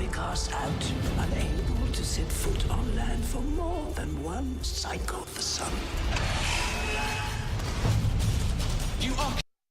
be cast out, unable to set foot on land for more than one cycle of the sun.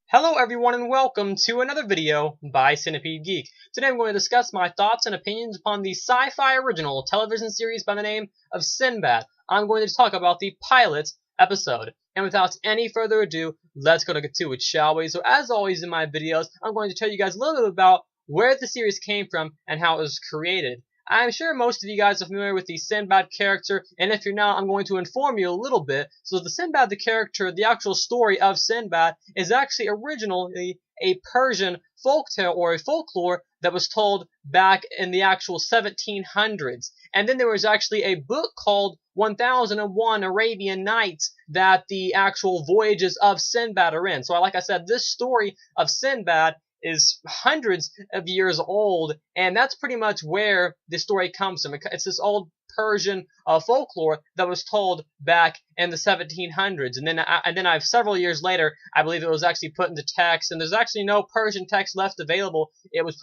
Hello everyone and welcome to another video by Sinbad Geek. Today I'm going to discuss my thoughts and opinions upon the sci-fi original television series by the name of Sinbad. I'm going to talk about the pilot episode. And without any further ado, let's go to it, shall we? So as always in my videos, I'm going to tell you guys a little bit about where the series came from and how it was created. I'm sure most of you guys are familiar with the Sinbad character, and if you're not, I'm going to inform you a little bit. So the Sinbad, the character, the actual story of Sinbad is actually originally a Persian folktale or a folklore that was told back in the actual 1700s. And then there was actually a book called 1001 Arabian Nights that the actual voyages of Sinbad are in. So like I said, this story of Sinbad is hundreds of years old, and that's pretty much where the story comes from. It's this old Persian folklore that was told back in the 1700s, and then I've several years later, I believe it was actually put into text, and there's actually no Persian text left available. It was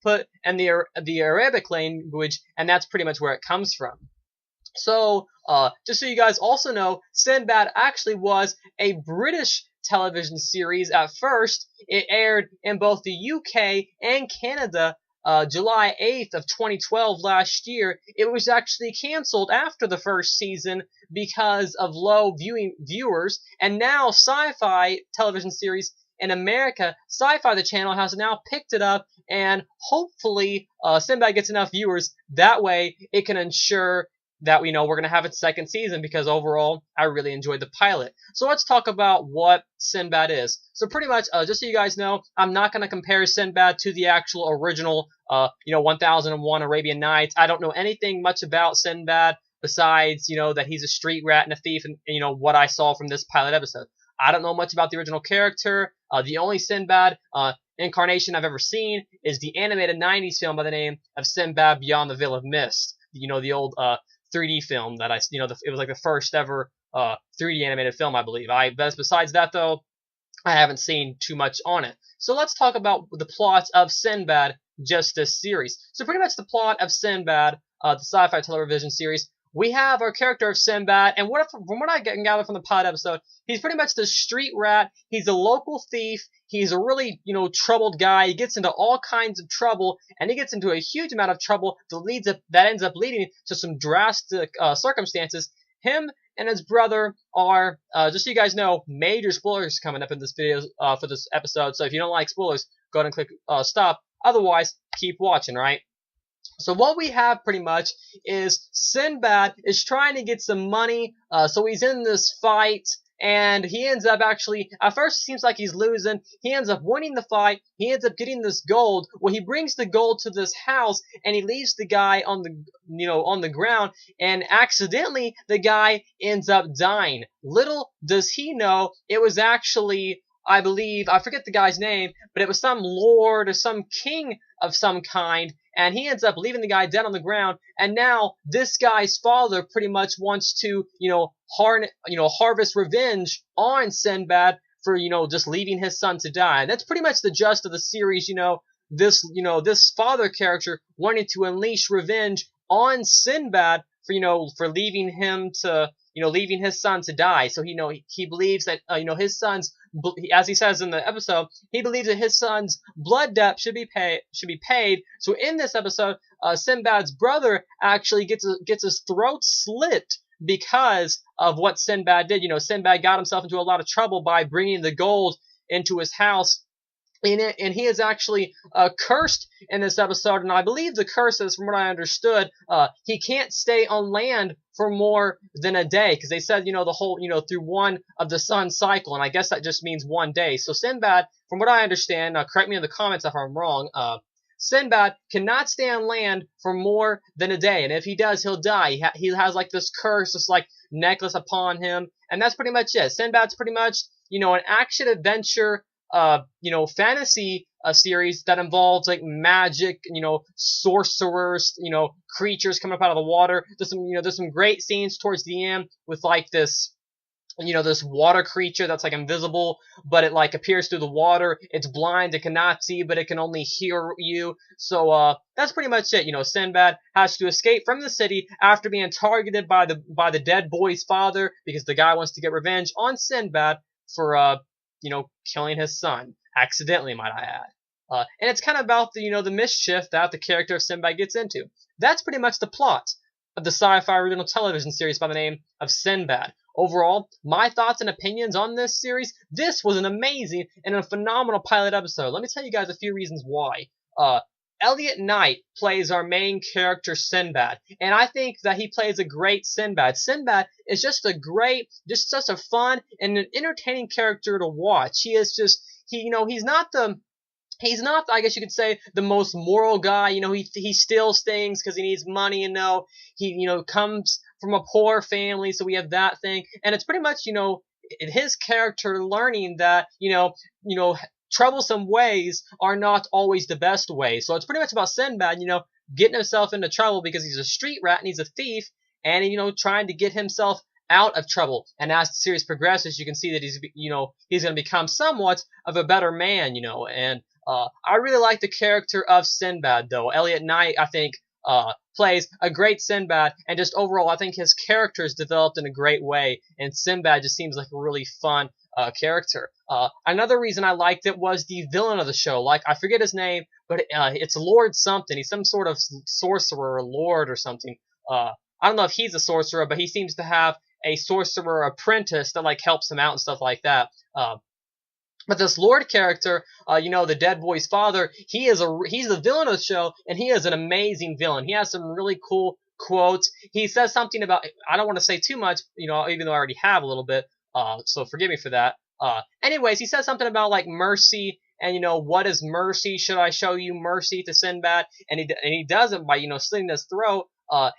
put in the Arabic language, and that's pretty much where it comes from. So, just so you guys also know, Sinbad actually was a British television series at first. It aired in both the UK and Canada July 8th of 2012 last year. It was actually canceled after the first season because of low viewers, and now Sci-Fi television series in America, Sci-Fi the channel, has now picked it up, and hopefully Sinbad gets enough viewers. That way it can ensure that we're going to have its second season, because overall I really enjoyed the pilot. So let's talk about what Sinbad is. So pretty much, just so you guys know, I'm not going to compare Sinbad to the actual original 1001 Arabian Nights. I don't know anything much about Sinbad besides that he's a street rat and a thief, and what I saw from this pilot episode. I don't know much about the original character. The only Sinbad incarnation I've ever seen is the animated 90s film by the name of Sinbad Beyond the Veil of Mist. The old 3D film that it was like the first ever 3D animated film, I believe. Besides that, though, I haven't seen too much on it. So let's talk about the plot of Sinbad, just this series. So pretty much the plot of Sinbad, the sci-fi television series, we have our character of Sinbad, and from what I can gather from the pilot episode, he's pretty much the street rat. He's a local thief. He's a really, troubled guy. He gets into all kinds of trouble, and he gets into a huge amount of trouble that ends up leading to some drastic circumstances. Him and his brother are, just so you guys know, major spoilers coming up in this video for this episode. So if you don't like spoilers, go ahead and click stop. Otherwise, keep watching, right? So what we have pretty much is Sinbad is trying to get some money. So he's in this fight, and he ends up actually, at first it seems like he's losing. He ends up winning the fight. He ends up getting this gold. Well, he brings the gold to this house, and he leaves the guy on the ground, and accidentally the guy ends up dying. Little does he know, it was actually, I believe, I forget the guy's name, but it was some lord or some king of some kind, and he ends up leaving the guy dead on the ground. And now this guy's father pretty much wants to, harvest revenge on Sinbad for, just leaving his son to die. And that's pretty much the gist of the series. This father character wanting to unleash revenge on Sinbad for leaving him to, leaving his son to die. So he believes that his son's, as he says in the episode, he believes that his son's blood debt should be paid. So in this episode, Sinbad's brother actually gets his throat slit because of what Sinbad did. Sinbad got himself into a lot of trouble by bringing the gold into his house. And he is actually cursed in this episode, and I believe the curse is, from what I understood, he can't stay on land for more than a day, because they said, the whole, through one of the sun's cycle, and I guess that just means 1 day. So Sinbad, from what I understand, correct me in the comments if I'm wrong, Sinbad cannot stay on land for more than a day, and if he does, he'll die. He has like this curse, this like necklace upon him, and that's pretty much it. Sinbad's pretty much, an action adventure fantasy series that involves like magic, sorcerers, creatures coming up out of the water. There's some great scenes towards the end with like this this water creature that's like invisible, but it like appears through the water. It's blind, it cannot see, but it can only hear you. So that's pretty much it. Sinbad has to escape from the city after being targeted by the dead boy's father, because the guy wants to get revenge on Sinbad for killing his son accidentally, might I add. And it's kind of about the mischief that the character of Sinbad gets into. That's pretty much the plot of the sci-fi original television series by the name of Sinbad. Overall, my thoughts and opinions on this series: this was an amazing and a phenomenal pilot episode. Let me tell you guys a few reasons why. Elliot Knight plays our main character Sinbad, and I think that he plays a great Sinbad. Sinbad is just such a fun and an entertaining character to watch. He's not, I guess you could say, the most moral guy. He steals things because he needs money. He comes from a poor family, so we have that thing. And it's pretty much his character learning that troublesome ways are not always the best ways. So it's pretty much about Sinbad getting himself into trouble because he's a street rat and he's a thief, and trying to get himself out of trouble. And as the series progresses, you can see that he's going to become somewhat of a better man. And I really like the character of Sinbad, though. Elliot Knight, I think, plays a great Sinbad, and just overall, I think his character is developed in a great way, and Sinbad just seems like a really fun character. Another reason I liked it was the villain of the show. Like, I forget his name, but it's Lord something. He's some sort of sorcerer or lord or something. I don't know if he's a sorcerer, but he seems to have a sorcerer apprentice that like helps him out and stuff like that. But this Lord character, the dead boy's father, he's the villain of the show, and he is an amazing villain. He has some really cool quotes. He says something about, I don't want to say too much, even though I already have a little bit, so forgive me for that. Anyways, he says something about like mercy, and what is mercy? Should I show you mercy to Sinbad? And he does it by slitting his throat.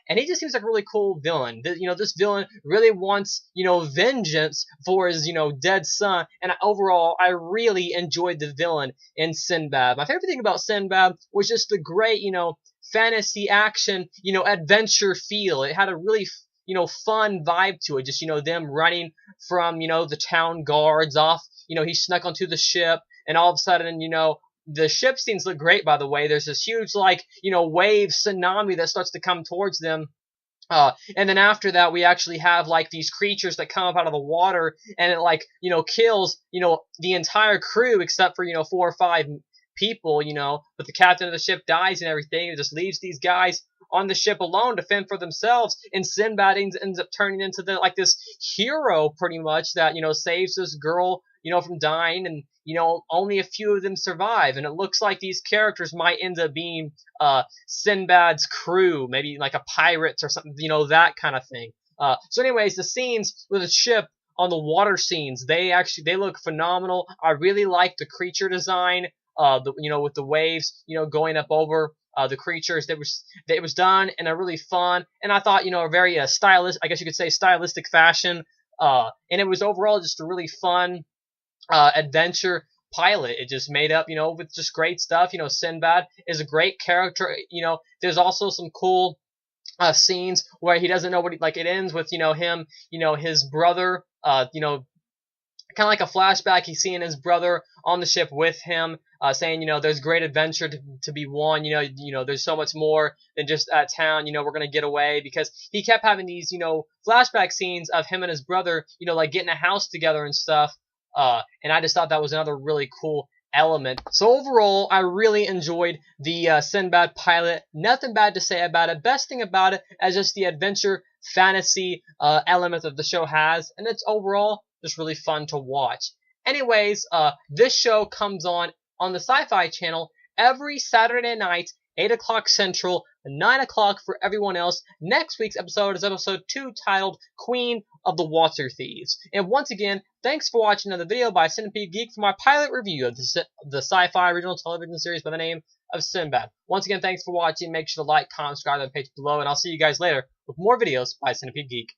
And he just seems like a really cool villain. This villain really wants, vengeance for his, dead son. And overall, I really enjoyed the villain in Sinbad. My favorite thing about Sinbad was just the great, fantasy action, adventure feel. It had a really, fun vibe to it. Just, them running from, the town guards off. He snuck onto the ship, and all of a sudden, the ship scenes look great, by the way. There's this huge, wave tsunami that starts to come towards them. And then after that, we actually have, these creatures that come up out of the water, and it, kills, the entire crew except for, 4 or 5 people, but the captain of the ship dies and everything. It just leaves these guys on the ship alone to fend for themselves, and Sinbad ends up turning into this hero, pretty much, that, saves this girl, from dying, and, only a few of them survive, and it looks like these characters might end up being, Sinbad's crew, maybe like a pirates or something, that kind of thing. So anyways, the scenes with the ship on the water scenes, they look phenomenal. I really like the creature design, with the waves, going up over, the creatures. It was done in a really fun, and I thought, a very, stylish, I guess you could say, stylistic fashion, and it was overall just a really fun, adventure pilot. It just made up, with just great stuff. Sinbad is a great character. There's also some cool scenes where he doesn't know what it ends with, him, his brother, kind of like a flashback. He's seeing his brother on the ship with him, saying, there's great adventure to be won. There's so much more than just that town. We're going to get away, because he kept having these, flashback scenes of him and his brother, getting a house together and stuff. And I just thought that was another really cool element. So overall, I really enjoyed the Sinbad pilot. Nothing bad to say about it. Best thing about it is just the adventure fantasy element that the show has, and it's overall just really fun to watch. Anyways, this show comes on the Sci-Fi Channel every Saturday night, 8 o'clock Central, 9 o'clock for everyone else. Next week's episode is episode 2, titled Queen of the Water Thieves. And once again, thanks for watching another video by Sinbad Geek for my pilot review of the sci-fi original television series by the name of Sinbad. Once again, thanks for watching. Make sure to like, comment, subscribe to the page below, and I'll see you guys later with more videos by Sinbad Geek.